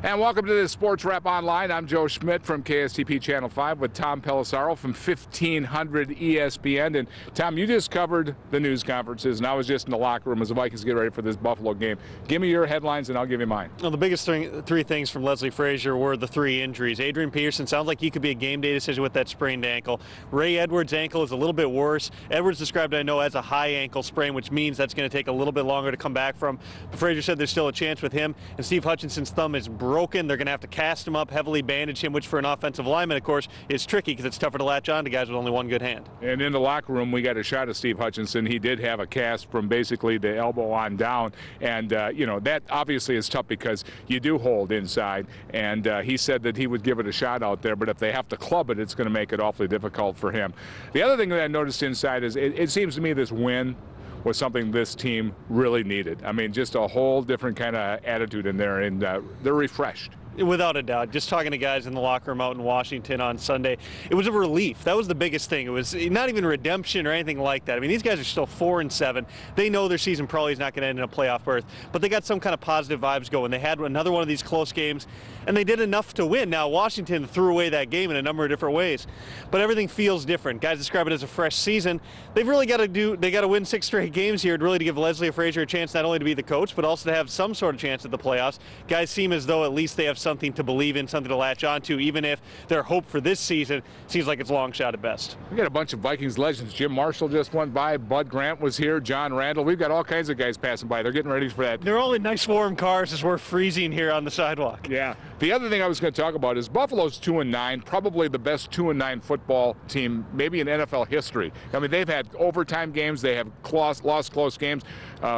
And welcome to the Sports Wrap Online. I'm Joe Schmit from KSTP Channel 5 with Tom Pelissero from 1500 ESPN. And Tom, you just covered the news conferences, and I was just in the locker room as the Vikings get ready for this Buffalo game. Give me your headlines, and I'll give you mine. Well, the biggest three things from Leslie Frazier were the three injuries. Adrian Peterson sounds like he could be a game day decision with that sprained ankle. Ray Edwards' ankle is a little bit worse. Edwards described it, I know, as a high ankle sprain, which means that's going to take a little bit longer to come back from. But Frazier said there's still a chance with him. And Steve Hutchinson's thumb is broken. They're going to have to cast him up, heavily bandage him, which for an offensive lineman, of course, is tricky because it's tougher to latch on to guys with only one good hand. And in the locker room, we got a shot of Steve Hutchinson. He did have a cast from basically the elbow on down. And, you know, that obviously is tough because you do hold inside. And he said that he would give it a shot out there, but if they have to club it, it's going to make it awfully difficult for him. The other thing that I noticed inside is it seems to me this win was something this team really needed. I mean, just a whole different kind of attitude in there, and they're refreshed. Without a doubt. Just talking to guys in the locker room out in Washington on Sunday, it was a relief. That was the biggest thing. It was not even redemption or anything like that. I mean, these guys are still 4-7. They know their season probably is not going to end in a playoff berth, but they got some kind of positive vibes going. They had another one of these close games, and they did enough to win. Now, Washington threw away that game in a number of different ways, but everything feels different. Guys describe it as a fresh season. They've really got to win 6 straight games here really to give Leslie Frazier a chance not only to be the coach, but also to have some sort of chance at the playoffs. Guys seem as though at least they have something to believe in, something to latch onto, even if their hope for this season seems like it's a long shot at best. We got a bunch of Vikings legends. Jim Marshall just went by. Bud Grant was here. John Randall. We've got all kinds of guys passing by. They're getting ready for that. They're all in nice warm cars as we're freezing here on the sidewalk. Yeah. The other thing I was going to talk about is Buffalo's 2-9, probably the best 2-9 football team maybe in NFL history. I mean, they've had overtime games. They have lost close games.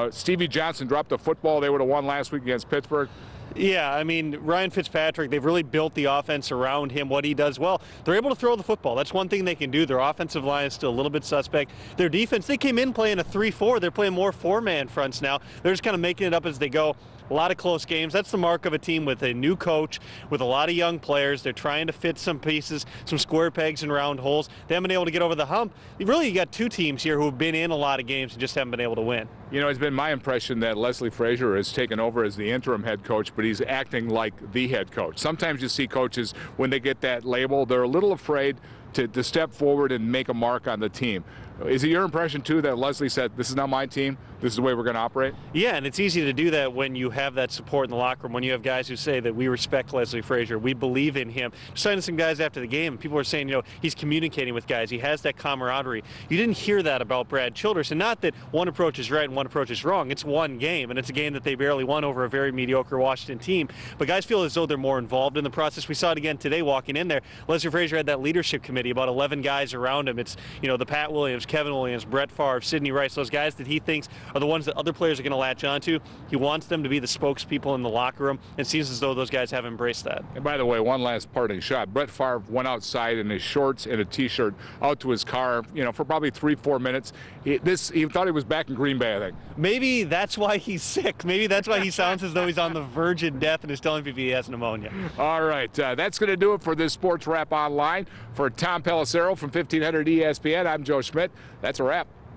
Stevie Johnson dropped a football. They would have won last week against Pittsburgh. Yeah, I mean, Ryan Fitzpatrick, they've really built the offense around him, what he does well. They're able to throw the football. That's one thing they can do. Their offensive line is still a little bit suspect. Their defense, they came in playing a 3-4. They're playing more 4-man fronts now. They're just kind of making it up as they go. A lot of close games. That's the mark of a team with a new coach, with a lot of young players. They're trying to fit some pieces, some square pegs and round holes. They haven't been able to get over the hump. You got two teams here who have been in a lot of games and just haven't been able to win. You know, it's been my impression that Leslie Frazier has taken over as the interim head coach, but he's acting like the head coach. Sometimes you see coaches, when they get that label, they're a little afraid to step forward and make a mark on the team. Is it your impression, too, that Leslie said, this is not my team, this is the way we're going to operate? Yeah, and it's easy to do that when you have that support in the locker room, when you have guys who say that we respect Leslie Frazier, we believe in him. Just talking to some guys after the game, people are saying, you know, he's communicating with guys, he has that camaraderie. You didn't hear that about Brad Childress, and not that one approach is right and one approach is wrong. It's one game, and it's a game that they barely won over a very mediocre Washington team. But guys feel as though they're more involved in the process. We saw it again today walking in there. Leslie Frazier had that leadership committee, about 11 guys around him. It's, you know, the Pat Williams, Kevin Williams, Brett Favre, Sidney Rice, those guys that he thinks are the ones that other players are going to latch onto. He wants them to be the spokespeople in the locker room, and it seems as though those guys have embraced that. And by the way, one last parting shot. Brett Favre went outside in his shorts and a T-shirt out to his car, you know, for probably 3-4 minutes. He thought he was back in Green Bay, I think. Maybe that's why he's sick. Maybe that's why he sounds as though he's on the verge of death and is telling people he has pneumonia. All right, that's going to do it for this Sports Wrap Online. For Tom Pelissero from 1500 ESPN, I'm Joe Schmit. That's a wrap.